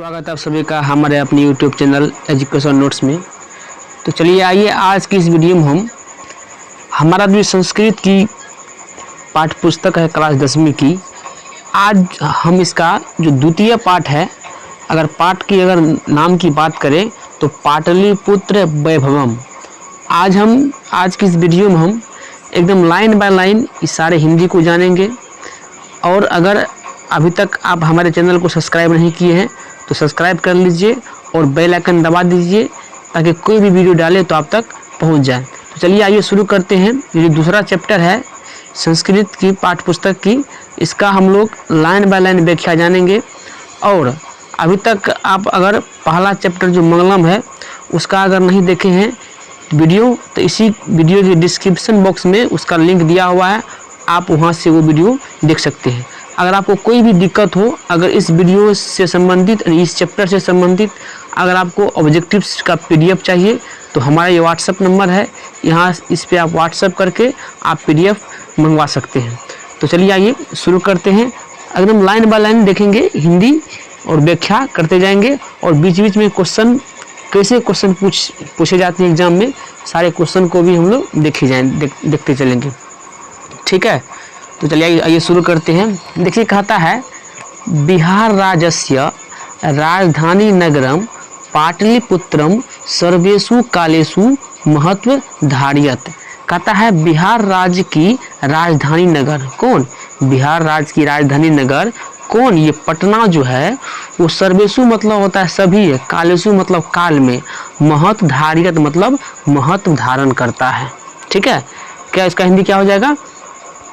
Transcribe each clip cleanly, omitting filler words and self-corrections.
स्वागत है आप सभी का हमारे अपने YouTube चैनल एजुकेशन नोट्स में। तो चलिए आइए आज की इस वीडियो में हम हमारा जो संस्कृत की पाठ्य पुस्तक है क्लास 10वीं की, आज हम इसका जो द्वितीय पाठ है, अगर पाठ की अगर नाम की बात करें तो पाटलिपुत्र वैभवम। आज की इस वीडियो में हम एकदम लाइन बाय लाइन इस सारे हिंदी को जानेंगे। और अगर अभी तक आप हमारे चैनल को सब्सक्राइब नहीं किए हैं तो सब्सक्राइब कर लीजिए और बेल आइकन दबा दीजिए ताकि कोई भी वीडियो डाले तो आप तक पहुंच जाए। तो चलिए आइए शुरू करते हैं। ये जो दूसरा चैप्टर है संस्कृत की पाठ्य पुस्तक की, इसका हम लोग लाइन बाय लाइन व्याख्या जानेंगे। और अभी तक आप अगर पहला चैप्टर जो मंगलम है उसका अगर नहीं देखे हैं वीडियो, तो इसी वीडियो के डिस्क्रिप्शन बॉक्स में उसका लिंक दिया हुआ है, आप वहां से वो वीडियो देख सकते हैं। अगर आपको कोई भी दिक्कत हो, अगर इस वीडियो से संबंधित, इस चैप्टर से संबंधित अगर आपको ऑब्जेक्टिव्स का PDF चाहिए तो हमारा ये व्हाट्सएप नंबर है, यहाँ इस पे आप व्हाट्सएप करके आप PDF मंगवा सकते हैं। तो चलिए आइए शुरू करते हैं। एकदम लाइन बाय लाइन देखेंगे हिंदी और व्याख्या करते जाएंगे, और बीच बीच में कैसे क्वेश्चन पूछे जाते हैं एग्जाम में, सारे क्वेश्चन को भी हम लोग देखते चलेंगे। ठीक है, तो चलिए आइए शुरू करते हैं। देखिए कहता है बिहार राज्यस्य राजधानी नगरम पाटलिपुत्रम सर्वेषु कालेषु महत्व धारयत। कहता है बिहार राज्य की राजधानी नगर कौन, बिहार राज्य की राजधानी नगर कौन, ये पटना जो है वो सर्वेषु मतलब होता है सभी है, कालेषु मतलब काल में, महत्व धारयत मतलब महत्व धारण करता है। ठीक है, क्या इसका हिंदी क्या हो जाएगा,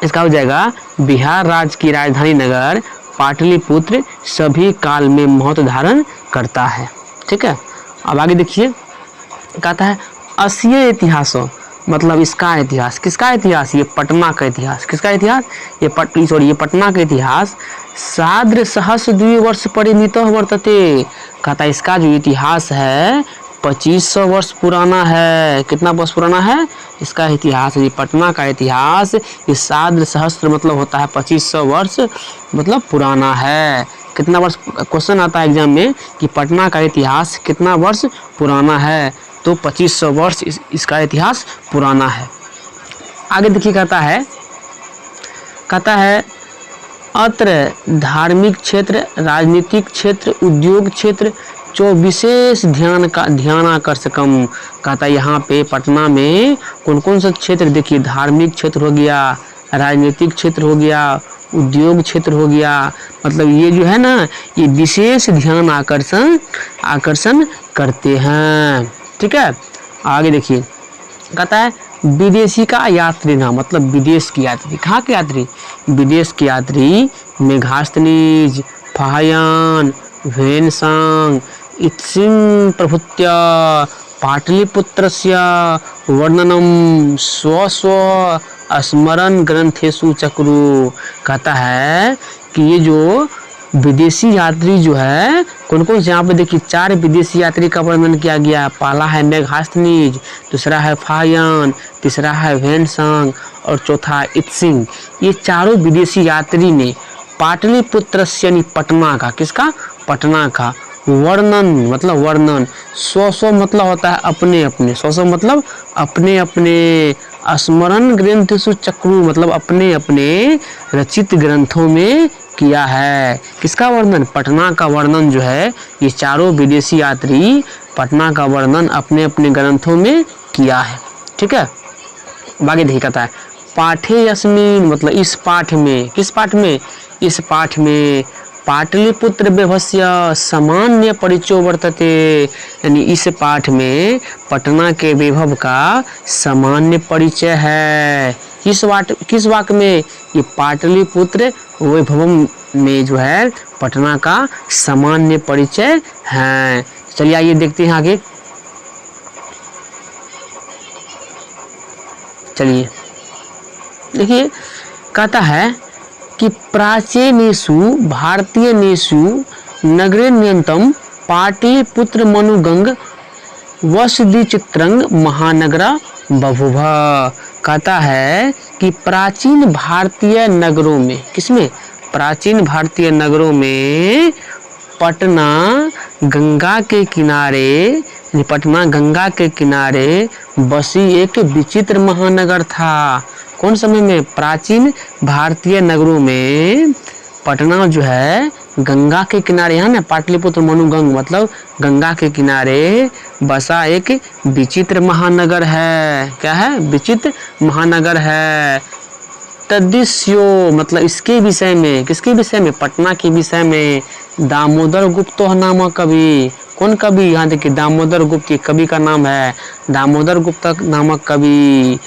इसका हो जाएगा बिहार राज्य की राजधानी नगर पाटलिपुत्र सभी काल में महत्व धारण करता है। ठीक है, अब आगे देखिए कहता है अस्य इतिहास मतलब इसका इतिहास, किसका इतिहास, ये पटना का इतिहास, किसका इतिहास, ये पटना का इतिहास साद्र सहस्र द्विवर्ष परिमित वर्तते। कहता है इसका जो इतिहास है 2500 वर्ष पुराना है। कितना वर्ष पुराना है इसका इतिहास, ये पटना का इतिहास, ये साद्र सहस्त्र मतलब होता है 2500 वर्ष मतलब पुराना है। कितना वर्ष, क्वेश्चन आता है एग्जाम में कि पटना का इतिहास कितना वर्ष पुराना है, तो 2500 वर्ष इसका इतिहास पुराना है। आगे देखिए कहता है अत्र धार्मिक क्षेत्र, राजनीतिक क्षेत्र, उद्योग क्षेत्र जो विशेष ध्यान आकर्षकम। कहता है यहाँ पे पटना में कौन कौन सा क्षेत्र, देखिए धार्मिक क्षेत्र हो गया, राजनीतिक क्षेत्र हो गया, उद्योग क्षेत्र हो गया, मतलब ये जो है ना ये विशेष ध्यान आकर्षण करते हैं। ठीक है, आगे देखिए कहता है विदेशी का यात्री ना मतलब विदेश की यात्री, कहाँ के यात्री, विदेश के यात्री मेघास्थनीज फाहयान वेनसांग इत्सिंग प्रभुत्य पाटलिपुत्रस्य वर्णनम स्व स्मरण ग्रंथेषु चक्रु। कहता है कि ये जो विदेशी यात्री जो है कौन कौन से, यहाँ पे देखिए 4 विदेशी यात्री का वर्णन किया गया। पहला है मेघास्थनीज, दूसरा है फाहयान, तीसरा है वेनसांग और चौथा इत्सिंग। ये चारों विदेशी यात्री ने पाटलिपुत्र यानी पटना का, किसका, पटना का वर्णन मतलब वर्णन, स्व मतलब होता है अपने अपने, स्व मतलब अपने अपने, स्मरण ग्रंथेषु चक्रु मतलब अपने अपने रचित ग्रंथों में किया है। किसका वर्णन, पटना का वर्णन जो है ये चारों विदेशी यात्री पटना का वर्णन अपने अपने ग्रंथों में किया है। ठीक है, आगे देखिए कहता है पाठे यस्मिन मतलब इस पाठ में, किस पाठ में, इस पाठ में पाटलिपुत्र वैभवस्य सामान्य परिचय वर्तते। यानी इस पाठ में पटना के वैभव का सामान्य परिचय है। किस वाक्य में, ये पाटलिपुत्र वैभवम में जो है पटना का सामान्य परिचय है। चलिए आइए देखते हैं आगे। चलिए देखिए कहता है कि प्राचीनेषु भारतीयनेषु नगरेण्यन्तं पाटलिपुत्र मनुगंग वसुदीचित्रंग महानगरा बभूव। कहता है कि प्राचीन भारतीय नगरों में, किसमें, प्राचीन भारतीय नगरों में पटना गंगा के किनारे, पटना गंगा के किनारे बसी एक विचित्र महानगर था। कौन समय में? प्राचीन भारतीय नगरों में पटना जो है गंगा के किनारे, है ना, पाटलिपुत्र मनुगंग मतलब गंगा के किनारे बसा एक विचित्र महानगर है। क्या है? विचित्र महानगर है। तद्दिश्यो मतलब इसके विषय में, किसके विषय में? पटना के विषय में दामोदर गुप्त नामक कवि। कौन कवि? यहाँ देखिए दामोदर गुप्त कवि का नाम है, दामोदर गुप्त नामक कवि।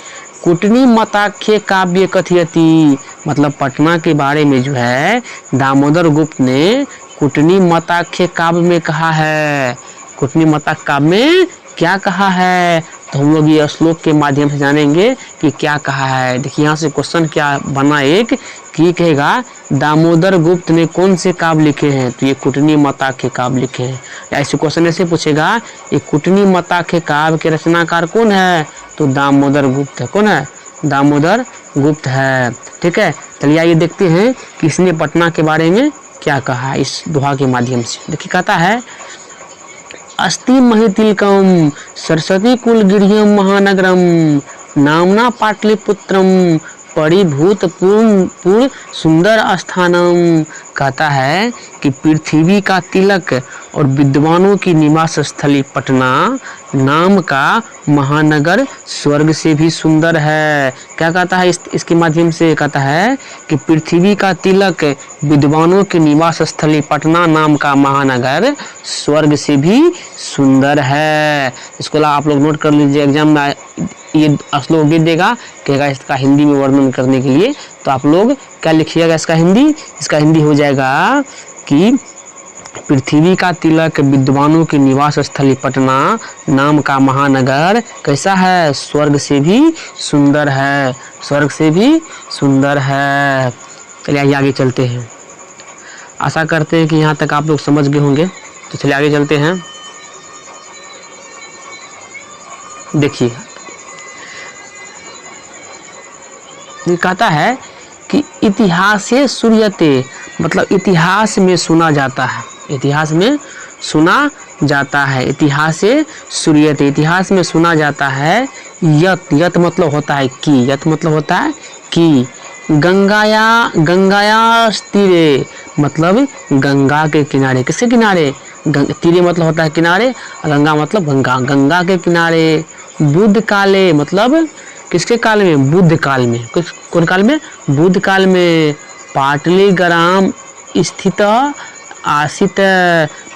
कुटनी मताख्य काव्य कथयति मतलब पटना के बारे में जो है दामोदर गुप्त ने कुटनी मताख्य काव्य में कहा है। कुटनी मताख्य काव्य में क्या कहा है? तो हम लोग ये श्लोक के माध्यम से जानेंगे कि क्या कहा है। देखिए यहाँ से क्वेश्चन क्या बना एक कि कहेगा दामोदर गुप्त ने कौन से काव्य लिखे हैं? तो ये कुटनी मताख्य काव्य लिखे हैं। ऐसे क्वेश्चन ऐसे पूछेगा ये कुटनी मताख्य काव्य के रचनाकार कौन है? तो दामोदर गुप्त है। कौन है? दामोदर गुप्त है। ठीक है, चलिए आइए देखते हैं कि इसने पटना के बारे में क्या कहा है इस दोहा के माध्यम से। देखिए कहता है अस्ति महितिलकम सरस्वती कुलगिरियम महानगरम नामना पाटलिपुत्रम परिभूत पूर्ण सुंदर स्थानम। कहता है कि पृथ्वी का तिलक और विद्वानों की निवास स्थली पटना नाम का महानगर स्वर्ग से भी सुंदर है। क्या कहता है इसके माध्यम से? कहता है कि पृथ्वी का तिलक विद्वानों की निवास स्थली पटना नाम का महानगर स्वर्ग से भी सुंदर है। इसको आप लोग नोट कर लीजिए, एग्जाम में ये श्लोक दे देगा, कहेगा इसका हिंदी में वर्णन करने के लिए। तो आप लोग क्या लिखिएगा इसका हिंदी? इसका हिंदी हो जाएगा कि पृथ्वी का तिलक विद्वानों की निवास स्थली पटना नाम का महानगर कैसा है? स्वर्ग से भी सुंदर है, स्वर्ग से भी सुंदर है। चलिए आगे चलते हैं। आशा करते हैं कि यहाँ तक आप लोग समझ गए होंगे। तो चलिए आगे चलते हैं। देखिए ये कहता है कि इतिहासे सूर्यते मतलब इतिहास में सुना जाता है, इतिहास में सुना जाता है। इतिहासे सूर्यते इतिहास में सुना जाता है। यत यत मतलब होता है कि, यत मतलब होता है कि गंगाया तीरे मतलब गंगा के किनारे। किसके किनारे? तीरे मतलब होता है किनारे, गंगा मतलब गंगा, गंगा के किनारे। बुद्ध काले मतलब किसके काल में? बुद्ध काल में। कौन काल में? बुद्ध काल में। पाटलीग्राम स्थित आसित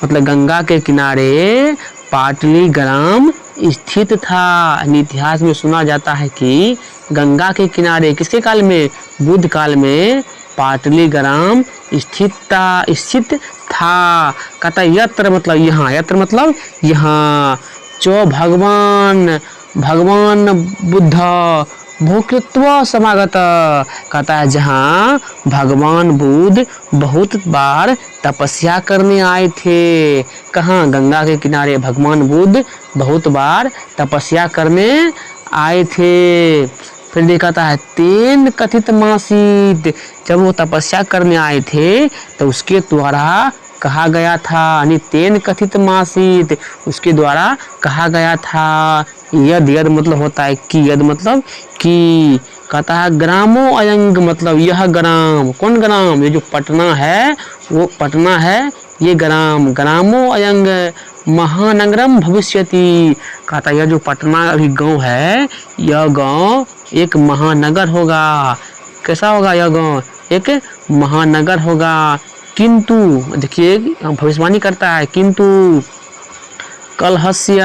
मतलब गंगा के किनारे पाटलीग्राम स्थित था। इतिहास में सुना जाता है कि गंगा के किनारे किसके काल में? बुद्ध काल में पाटलीग्राम स्थित था। कहता यत्र मतलब यहाँ, यत्र मतलब यहाँ। चो भगवान बुद्ध भूकृत्व समागत कहता है जहाँ भगवान बुद्ध बहुत बार तपस्या करने आए थे। कहाँ? गंगा के किनारे भगवान बुद्ध बहुत बार तपस्या करने आए थे। फिर दिखाता है तेन कथित मासीत जब वो तपस्या करने आए थे तो उसके द्वारा कहा गया था, यानी तेन कथित मासीत उसके द्वारा कहा गया था। यद यद मतलब होता है कि, यद मतलब कि। कहता है ग्रामो अयंग मतलब यह ग्राम। कौन ग्राम? ये जो पटना है वो पटना है ये ग्राम। ग्रामो अयंग महानगरम भविष्यति कहता है यह जो पटना अभी गांव है यह गांव एक महानगर होगा। कैसा होगा? यह गांव एक महानगर होगा। किंतु देखिए भविष्यवाणी करता है किंतु कलहस्य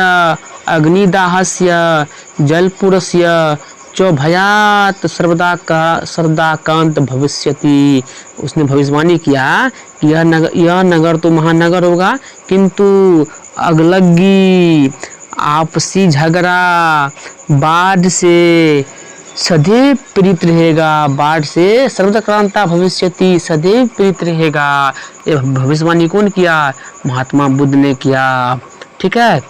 अग्निदाहस्य जलपुरस्य च भयात सर्वदाकांत भविष्यति। उसने भविष्यवाणी किया कि यह नगर तो महानगर होगा किंतु अगलगी आपसी झगड़ा बाढ़ से सदैव पीड़ित रहेगा। बाढ़ से सर्वदाक्रांता भविष्यति सदैव पीड़ित रहेगा। ये भविष्यवाणी कौन किया? महात्मा बुद्ध ने किया। ठीक है,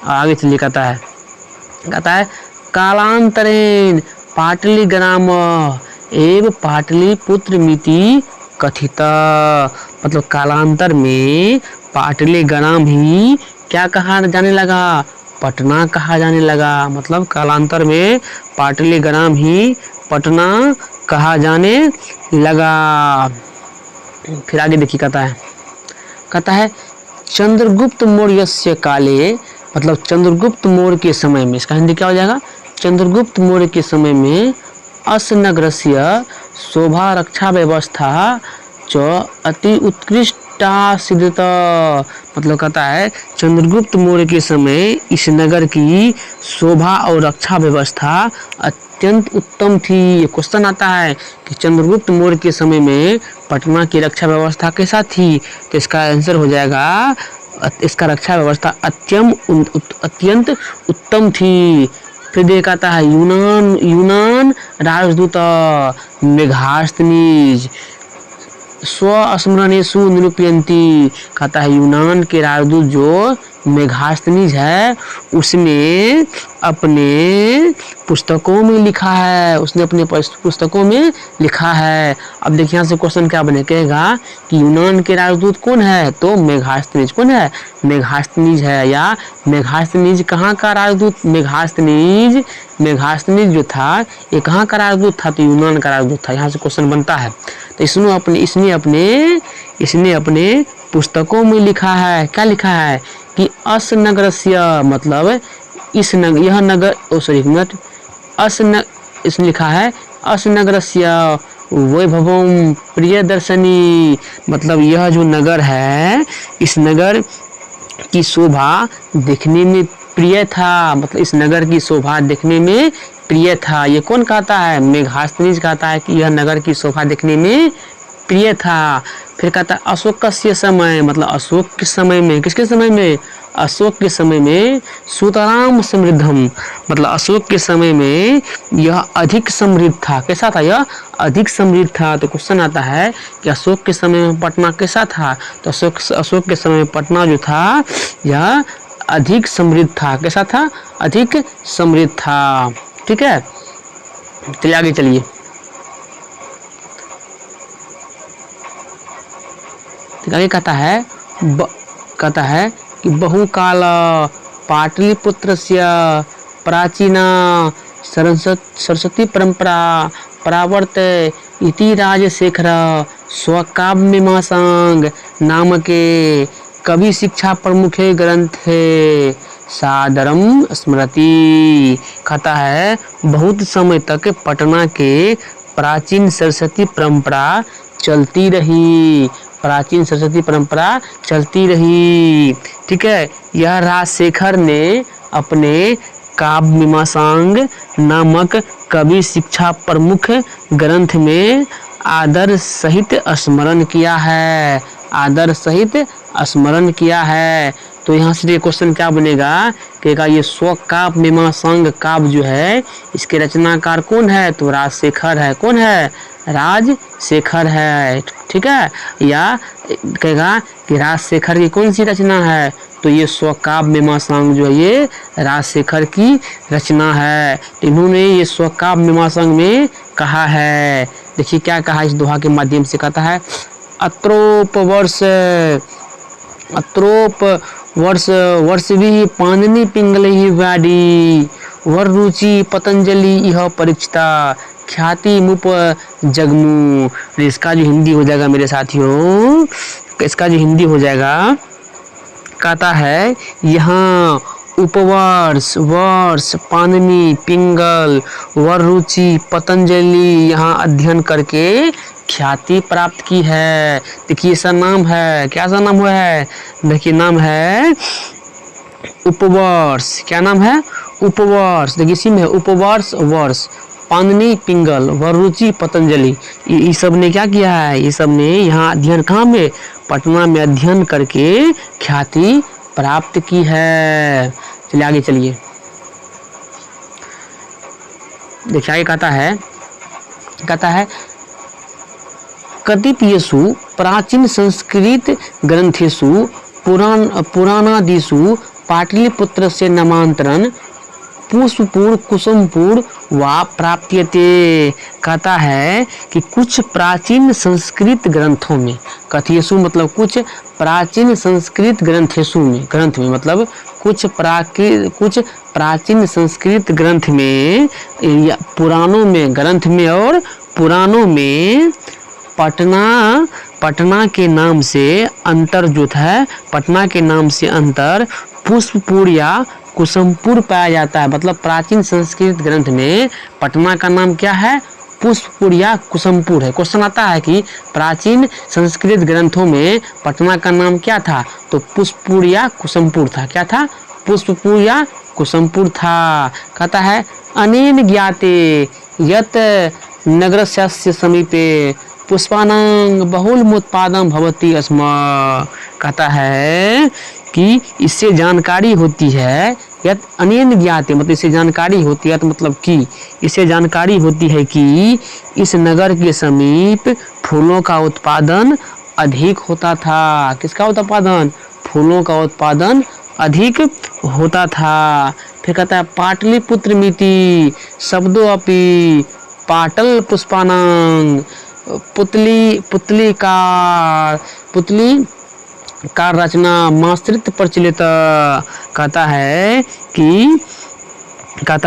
आगे चलिए कहता है कालांतरेण पाटलीग्राम एव पाटलिपुत्र मिति कथित मतलब कालांतर में पाटलिग्राम ही क्या कहा जाने लगा, पटना कहा जाने लगा। मतलब कालांतर में पाटलिग्राम ही पटना कहा जाने लगा। फिर आगे देखिए कहता है चंद्रगुप्त मौर्यस्य काले, मतलब चंद्रगुप्त मौर्य के समय में, इसका हिंदी क्या हो जाएगा, चंद्रगुप्त मौर्य के समय में असनगरस्य शोभा रक्षा व्यवस्था च अति उत्कृष्टा सिद्धता। मतलब कहता है चंद्रगुप्त मौर्य के समय इस नगर की शोभा और रक्षा व्यवस्था अत्यंत उत्तम थी। ये क्वेश्चन आता है कि चंद्रगुप्त मौर्य के समय में पटना की रक्षा व्यवस्था कैसा थी, तो इसका आंसर हो जाएगा, इसका रक्षा व्यवस्था अत्यंत उत्तम थी। फिर देखता है यूनान राजदूत मेघास्तनीज स्वस्मरणेषु निरूपयन्ति। कहता है यूनान के राजदूत जो मेघास्तनीज है उसने अपने पुस्तकों में लिखा है, उसने अपने पुस्तकों में लिखा है। अब देखिए यहाँ से क्वेश्चन क्या बने, कहेगा कि यूनान के राजदूत कौन है, तो मेघास्तनीज कौन है, मेघास्तनीज है। या मेघास्तनीज कहाँ का राजदूत, मेघास्तनीज जो था ये कहाँ का राजदूत था, तो यूनान का राजदूत था। यहाँ से क्वेश्चन बनता है। तो इसने अपने पुस्तकों में लिखा है, क्या लिखा है कि असनगरस्य, मतलब इस नगर, यह नगर, इसने लिखा है असनगरस्य वैभवम प्रियदर्शनी। मतलब यह जो नगर है, इस नगर की शोभा देखने में प्रिय था, मतलब इस नगर की शोभा देखने में प्रिय था। ये कौन कहता है, मेघास्तनीज कहता है कि यह नगर की शोभा देखने में प्रिय था। फिर कहता है अशोक का समय, मतलब अशोक के समय में, किसके समय में, अशोक के समय में सुतराम समृद्धम, मतलब अशोक के समय में यह अधिक समृद्ध था। कैसा था, यह अधिक समृद्ध था। तो क्वेश्चन आता है कि अशोक के समय में पटना कैसा था, तो अशोक के समय में पटना जो था यह अधिक समृद्ध था। कैसा था, अधिक समृद्ध था। ठीक है, चलिए आगे चलिए। आगे कहता है कि बहुकाल पाटलिपुत्रस्य प्राचीना सरस्वती परंपरा परावर्ते इति राजशेखर स्वकाव्यमीमांसांग नामके कवि शिक्षा प्रमुखे ग्रंथे सादरम स्मृति। कहता है बहुत समय तक पटना के प्राचीन सरस्वती परंपरा चलती रही, प्राचीन सरस्वती परंपरा चलती रही। ठीक है, यह राजशेखर ने अपने काव्यमीमांसांग नामक कवि शिक्षा प्रमुख ग्रंथ में आदर सहित स्मरण किया है, आदर सहित स्मरण किया है। तो यहाँ से क्वेश्चन क्या बनेगा, कहेगा ये स्वकाव्यमीमांसांग काव्य जो है इसके रचनाकार कौन है, तो राजशेखर है। कौन है, राजशेखर है। ठीक है, या कहेगा कि राजशेखर की कौन सी रचना है, तो ये स्वकाव्यमीमांसांग जो है ये राजशेखर की रचना है। इन्होंने ये स्वकाव्यमीमांसांग में कहा है। देखिए क्या कहा इस दोहा के माध्यम से, कहता है वर्षवी पाणिनि पिंगलि व्याडी वर रुचि पतंजलि यह परीक्षिता ख्याति मुप जगमू। इसका जो हिंदी हो जाएगा मेरे साथियों, इसका जो हिंदी हो जाएगा, कहता है यहाँ उपवर्ष, वर्ष, पाणिनि, पिंगल, वररुचि, पतंजलि यहाँ अध्ययन करके ख्याति प्राप्त की है। देखिए इसका नाम है, क्या सा नाम हुआ है, देखिए नाम है उपवर्ष। क्या नाम है, उपवर्ष। देखिए इसी में उपवर्ष, वर्ष, पाणिनि, पिंगल, वररुचि, पतंजलि, ये सब ने क्या किया है, ये सब ने यहाँ अध्ययन, कहाँ में, पटना में अध्ययन करके ख्याति प्राप्त की है। चलिए आगे चलिए, देखिए आगे कहता है कतिपयेषु प्राचीन संस्कृत ग्रंथेषु पुराणादिषु पाटलिपुत्रस्य नामांतरण पुष्पपुर कुसुमपुर वा प्राप्यते। कहता है कि कुछ प्राचीन संस्कृत ग्रंथों में, कथयेषु मतलब कुछ प्राचीन संस्कृत ग्रंथेषु में, ग्रंथ में मतलब कुछ प्राचीन संस्कृत ग्रंथ में या पुराणों में, ग्रंथ में और पुराणों में पटना के नाम से अंतर जो है, पटना के नाम से अंतर पुष्पपुर या कुसुमपुर पाया जाता है। मतलब प्राचीन संस्कृत ग्रंथ में पटना का नाम क्या है, पुष्पपुर या कुसुमपुर है। क्वेश्चन आता है कि प्राचीन संस्कृत ग्रंथों में पटना का नाम क्या था, तो पुष्पपुर या कुसुमपुर था। क्या था, पुष्पपुर या कुसुमपुर था। कहता है अनेन ज्ञाते यत नगरस्य समीपे पुष्पानां बहुलमुत्पादं भवति स्म। कहता है कि इससे जानकारी होती है, यत अनेन ज्ञाते मतलब इससे जानकारी होती है, तो मतलब कि इससे जानकारी होती है कि इस नगर के समीप फूलों का उत्पादन अधिक होता था। किसका उत्पादन, फूलों का उत्पादन अधिक होता था। फिर कहता है पाटलिपुत्र मिति शब्दों अपि पाटल पुष्पानां पुतली का रचना मास्त्रित प्रचलित। कहता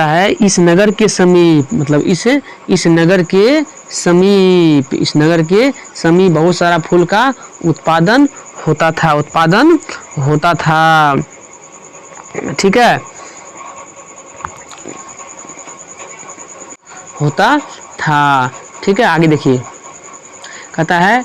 है इस नगर के समीप मतलब इस नगर के समीप बहुत सारा फूल का उत्पादन होता था। ठीक है, होता था। ठीक है, आगे देखिए। कहता है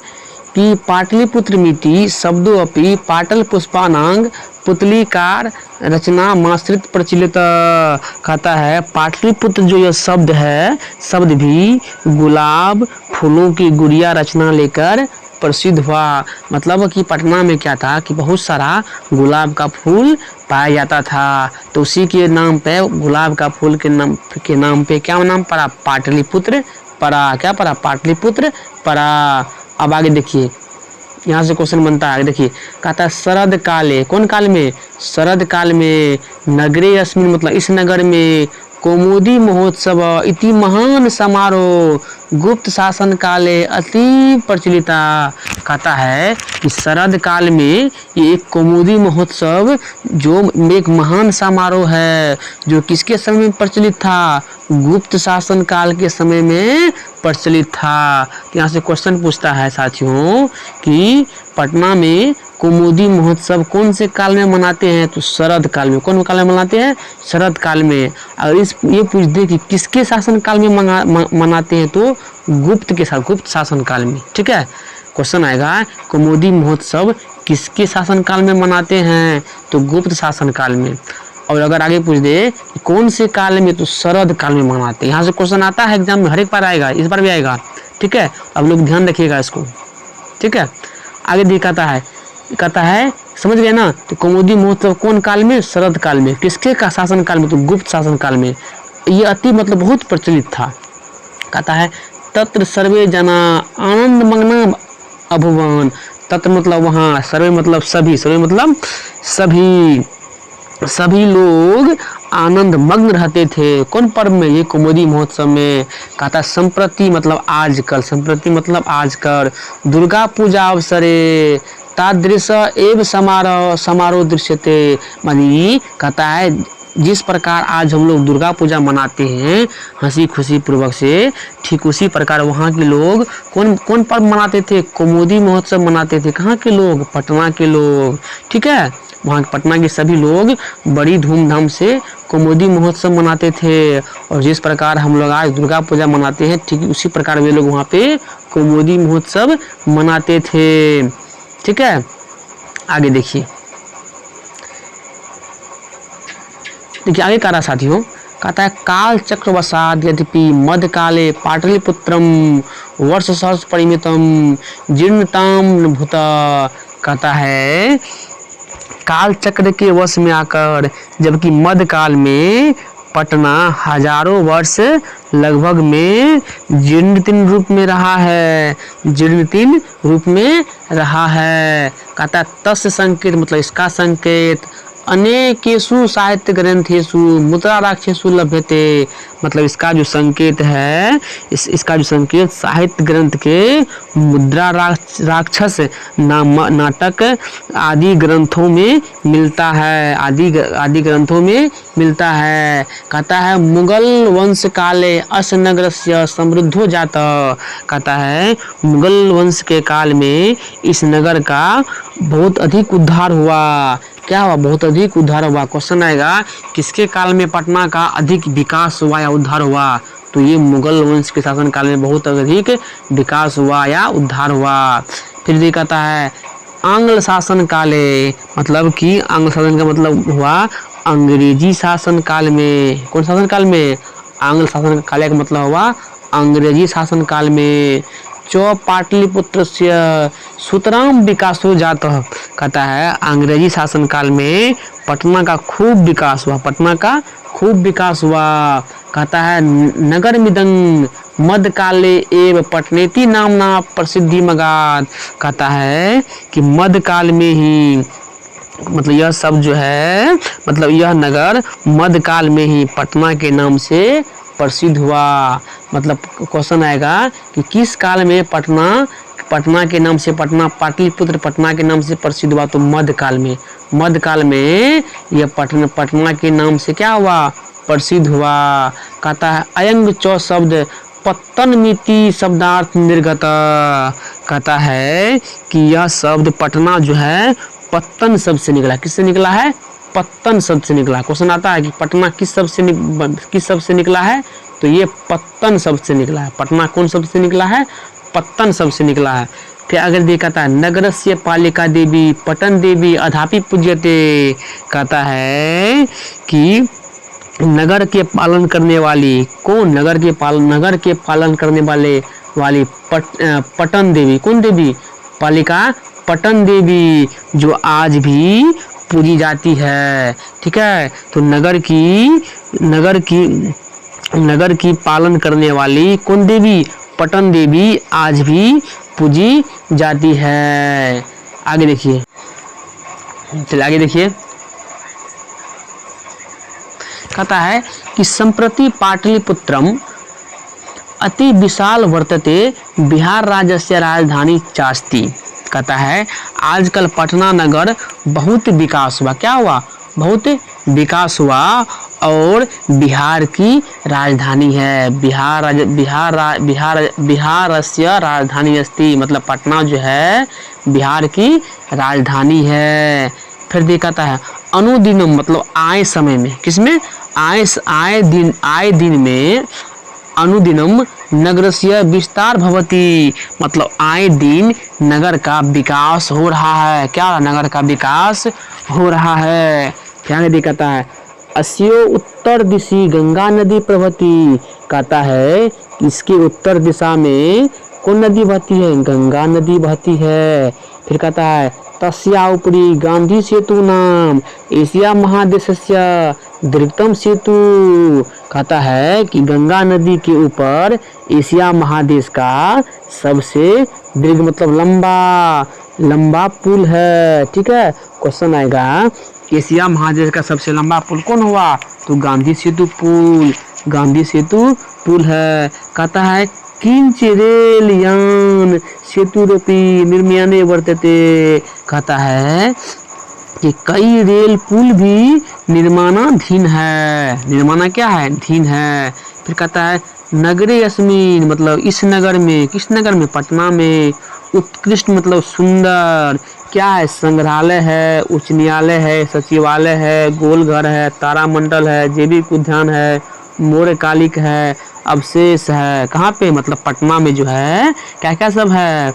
कि पाटलिपुत्र मिति शब्दों अपि पाटल पुष्पानांग पुतलिकार रचना माश्रित प्रचलित। कहता है पाटलिपुत्र जो यह शब्द है, शब्द भी गुलाब फूलों की गुड़िया रचना लेकर प्रसिद्ध हुआ। मतलब कि पटना में क्या था कि बहुत सारा गुलाब का फूल पाया जाता था, तो उसी के नाम पे गुलाब का फूल के नाम पे क्या नाम पड़ा, पाटलिपुत्र पड़ा। क्या पड़ा, पाटलिपुत्र पड़ा। अब आगे देखिए, यहाँ से क्वेश्चन बनता है। देखिए, कहता है शरद काले, कौन काल में, शरद काल में नगरे अस्मिन मतलब इस नगर में कौमुदी महोत्सव इति महान समारोह गुप्त शासन काले अति प्रचलिता। कहता है कि शरद काल में ये एक कौमुदी महोत्सव जो एक महान समारोह है, जो किसके समय में प्रचलित था, गुप्त शासन काल के समय में प्रचलित था। यहाँ से क्वेश्चन पूछता है साथियों कि पटना में कौमुदी महोत्सव कौन से काल में मनाते हैं, तो शरद काल में। कौन काल में मनाते हैं, शरद काल में। अगर ये पूछ दे कि किसके शासन काल में मनाते हैं, तो गुप्त शासन काल में। ठीक है, क्वेश्चन आएगा कौमुदी महोत्सव किसके शासन काल में मनाते हैं, तो गुप्त शासन काल में। और अगर आगे पूछ दे कौन से काल में, तो शरद काल में मनाते हैं। यहाँ से क्वेश्चन आता है एग्जाम में, हर एक बार आएगा, इस बार भी आएगा। ठीक है, अब लोग ध्यान रखिएगा इसको। ठीक है, आगे दिखाता है, कहता है समझ गए ना, तो कौमुदी महोत्सव कौन काल में, शरद काल में। किसके का शासन काल में, तो गुप्त शासन काल में। ये अति मतलब बहुत प्रचलित था। कहता है तत्र सर्वे जना आनंद मग्न अभुवन। तत्र मतलब वहाँ, सर्वे मतलब सभी, सर्वे मतलब सभी लोग आनंद मग्न रहते थे। कौन पर्व में, ये कौमुदी महोत्सव में। कहता संप्रति मतलब आजकल, संप्रति मतलब आजकल दुर्गा पूजा अवसरे तादृश एव समारोह दृश्यते। मानी कहता है जिस प्रकार आज हम लोग दुर्गा पूजा मनाते हैं हंसी खुशी पूर्वक से, ठीक उसी प्रकार वहाँ के लोग कौन पर्व मनाते थे, कौमुदी महोत्सव मनाते थे। कहाँ के लोग, पटना के लोग। ठीक है, वहाँ पटना के सभी लोग बड़ी धूमधाम से कौमुदी महोत्सव मनाते थे। और जिस प्रकार हम लोग आज दुर्गा पूजा मनाते हैं, ठीक उसी प्रकार वे लोग वहाँ पे कौमुदी महोत्सव मनाते थे। ठीक है, आगे देखिए आगे कह रहा साथियों। कहता है काल चक्रवशाद यद्यपि मध्यकाले पाटलिपुत्रम वर्ष सहस्र परिमितम जीर्णताम भूता। कहता है काल चक्र के वश में आकर, जबकि मध्यकाल में पटना हजारों वर्ष लगभग में जीर्णतीर्ण रूप में रहा है, जीर्णतीर्ण रूप में रहा है। कहता है तस्य संकेत मतलब इसका संकेत अनेकेषु साहित्य ग्रंथेषु मुद्रा राक्षसु लभ्यते। मतलब इसका जो संकेत है, इसका जो संकेत साहित्य ग्रंथ के मुद्रा राक्षस नाटक आदि ग्रंथों में मिलता है, आदि ग्रंथों में मिलता है। कहता है मुगल वंश काले अस नगरस्य समृद्धो जाता। कहता है मुगल वंश के काल में इस नगर का बहुत अधिक उद्धार हुआ। क्या हुआ? बहुत अधिक उद्धार हुआ। क्वेश्चन आएगा किसके काल में पटना का अधिक विकास हुआ या उद्धार हुआ? तो ये मुगल वंश के शासन काल में बहुत अधिक विकास हुआ या उद्धार हुआ। फिर भी कहता है आंग्ल शासन काले, मतलब कि आंग्ल शासन का मतलब हुआ अंग्रेजी शासन काल में। कौन शासन काल में? आंग्ल शासन काल का मतलब हुआ अंग्रेजी शासन काल में। चौ पाटलिपुत्र से सुतराम विकास हो जाता। कहता है अंग्रेजी शासन काल में पटना का खूब विकास हुआ, पटना का खूब विकास हुआ। कहता है नगर मिदंग मध्य काले एव पटनेती नामना प्रसिद्धि मगाद। कहता है कि मध्य काल में ही, मतलब यह सब जो है, मतलब यह नगर मध्य काल में ही पटना के नाम से प्रसिद्ध हुआ। मतलब क्वेश्चन आएगा कि किस काल में पटना के नाम से, पटना पाटलिपुत्र पटना के नाम से प्रसिद्ध हुआ? तो मध्य काल में। मध्य काल में यह पटना के नाम से क्या हुआ? प्रसिद्ध हुआ। कहता है अयंग चौ शब्द पत्तन मिति शब्दार्थ निर्गत। कहता है कि यह शब्द पटना जो है पत्तन शब्द से निकला। किससे निकला है? पत्तन शब्द से निकला। क्वेश्चन आता है कि पटना किस शब्द से निकला है? तो ये पत्तन शब्द से निकला है। पटना कौन शब्द से निकला है? पत्तन शब्द से निकला है। फिर अगर देखता है नगरस्य पालिका देवी पटन देवी अधापि पूज्यते। कहता है कि नगर के पालन करने वाली कौन? नगर के पालन करने वाली पटन देवी। कौन देवी? पालिका पटन देवी, जो आज भी पूजी जाती है। ठीक है, तो नगर की पालन करने वाली कौन देवी? पटन देवी आज भी पूजी जाती है। आगे देखिए, चलिए आगे देखिए। कहता है कि संप्रति पाटलिपुत्रम अति विशाल वर्तते बिहार राज्यस्य राजधानी चास्ति। कहता है आजकल पटना नगर बहुत विकास हुआ। क्या हुआ? बहुत विकास हुआ और बिहार की राजधानी है। बिहारस्य राजधानी अस्ति। मतलब पटना जो है बिहार की राजधानी है। फिर देखता है अनुदिनम, मतलब आए समय में, किसमें? आए दिन में अनुदिनम नगरस्य विस्तार भवति। मतलब आए दिन नगर का विकास हो रहा है। क्या? नगर का विकास हो रहा है। क्या दिखाता है? अस्यो उत्तर दिशि गंगा नदी प्रवहति। कहता है इसके उत्तर दिशा में कौन नदी बहती है? गंगा नदी बहती है। फिर कहता है तस्या उपरी गांधी सेतु नाम एशिया महादेशस्य दीर्घतम सेतु। कहता है कि गंगा नदी के ऊपर एशिया महादेश का सबसे दीर्घ, मतलब लंबा पुल है। ठीक है, क्वेश्चन आएगा एशिया महादेश का सबसे लंबा पुल कौन हुआ? तो गांधी सेतु पुल है। कहता है किंच रेल यान सेतुरपि निर्माणे वर्तते। कहता है कि कई रेल पुल भी निर्माणाधीन है। निर्माण क्या है? धीन है। फिर कहता है नगरे अस्मिन, मतलब इस नगर में, किस नगर में? पटना में। उत्कृष्ट मतलब सुंदर, क्या है? संग्रहालय है, उच्च न्यायालय है, सचिवालय है, गोलघर है, तारामंडल है, जैविक उद्यान है, मोरकालिक है, अवशेष है। कहाँ पे? मतलब पटना में जो है क्या क्या सब है?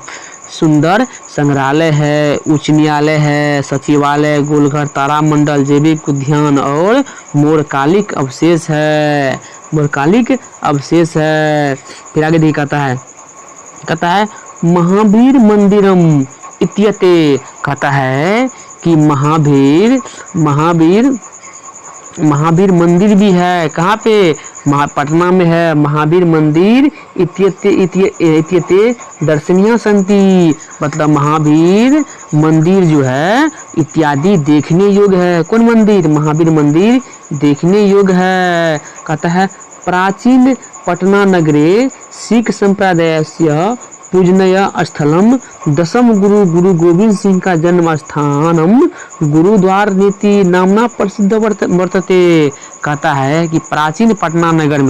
सुंदर संग्रहालय है, उच्च न्यायालय है, सचिवालय, गोलघर, तारामंडल, जैविक उद्यान और मोरकालिक अवशेष है। मोरकालिक अवशेष है। फिर आगे कहता है महावीर मंदिरम इत्यते। कहता है कि महावीर मंदिर भी है। कहाँ पे? पटना में है महावीर मंदिर इत्यते दर्शनीय संति, मतलब महावीर मंदिर जो है इत्यादि देखने योग्य है। कौन मंदिर? महावीर मंदिर देखने योग्य है। कहता है प्राचीन पटना नगरे सिख संप्रदायस्य पूजनीय स्थलम दशम गुरु गोविंद सिंह का जन्म स्थानम गुरुद्वार नीति नामना प्रसिद्ध वर्तते। कहता है कि प्राचीन पटना नगर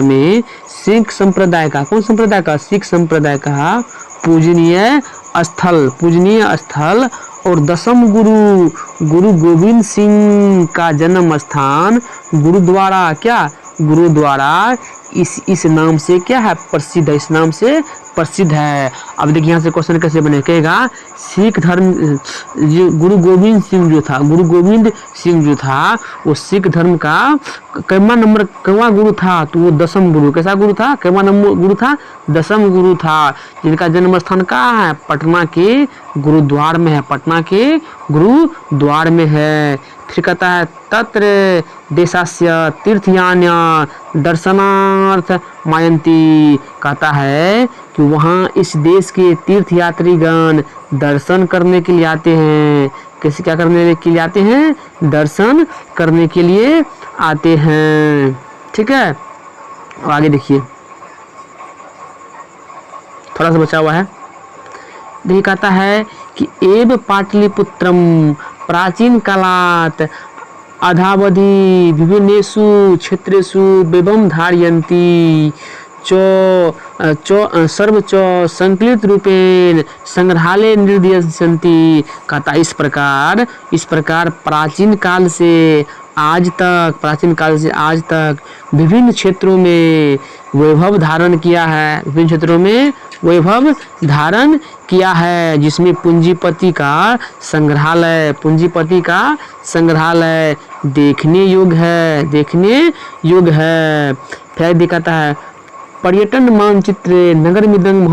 में सिख संप्रदाय का, कौन संप्रदाय का? सिख संप्रदाय का पूजनीय स्थल और दशम गुरु गोविंद सिंह का जन्म स्थान गुरुद्वारा, क्या? गुरुद्वारा इस नाम से क्या है? प्रसिद्ध है, इस नाम से प्रसिद्ध है। अब देखिए यहाँ से क्वेश्चन कैसे बनेगा। सिख धर्म जो गुरु गोविंद सिंह जो था वो सिख धर्म का कौवा गुरु था? तो वो दशम गुरु। कैसा गुरु था? कौवा नंबर गुरु था? दशम गुरु था, जिनका जन्म स्थान कहाँ है? पटना के गुरुद्वार में है, पटना के गुरुद्वार में है। फिर कहता है तत्र देशस्य तीर्थयान्य दर्शनार्थ मायन्ति। कहता है कि वहाँ इस देश के तीर्थयात्रीगण दर्शन करने के लिए आते हैं। कैसे, क्या करने के लिए आते हैं? दर्शन करने के लिए आते हैं। ठीक है, और आगे देखिए, थोड़ा सा बचा हुआ है। देखिए कहता है कि एव पाटलिपुत्रम प्राचीन कालात् अधावधि विभिन्नेषु क्षेत्रेषु वैभवं धारयन्ति सर्व संकलित रूपेण संग्रहालय निर्दिशन्ति। कहता इस प्रकार प्राचीन काल से आज तक विभिन्न क्षेत्रों में वैभव धारण किया है, जिसमें पूंजीपति का संग्रहालय देखने योग्य है। फिर दिखाता है पर्यटन मानचित्र नगरमिदं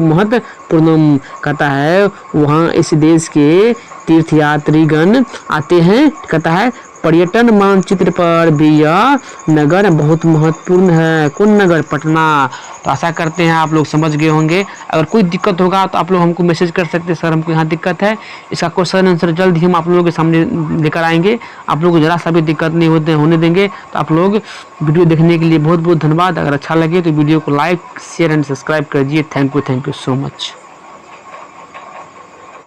महत्वपूर्णम। कहता है वहाँ इस देश के तीर्थयात्रीगण आते हैं। कहता है पर्यटन मानचित्र पर भी यह नगर बहुत महत्वपूर्ण है। कौन नगर? पटना। तो आशा करते हैं आप लोग समझ गए होंगे। अगर कोई दिक्कत होगा तो आप लोग हमको मैसेज कर सकते हैं, सर हमको यहाँ दिक्कत है। इसका क्वेश्चन आंसर जल्द ही हम आप लोगों के सामने लेकर आएंगे। आप लोग को जरा सा भी दिक्कत नहीं होने देंगे। तो आप लोग वीडियो देखने के लिए बहुत बहुत धन्यवाद। अगर अच्छा लगे तो वीडियो को लाइक शेयर एंड सब्सक्राइब कर दीजिए। Thank you so much.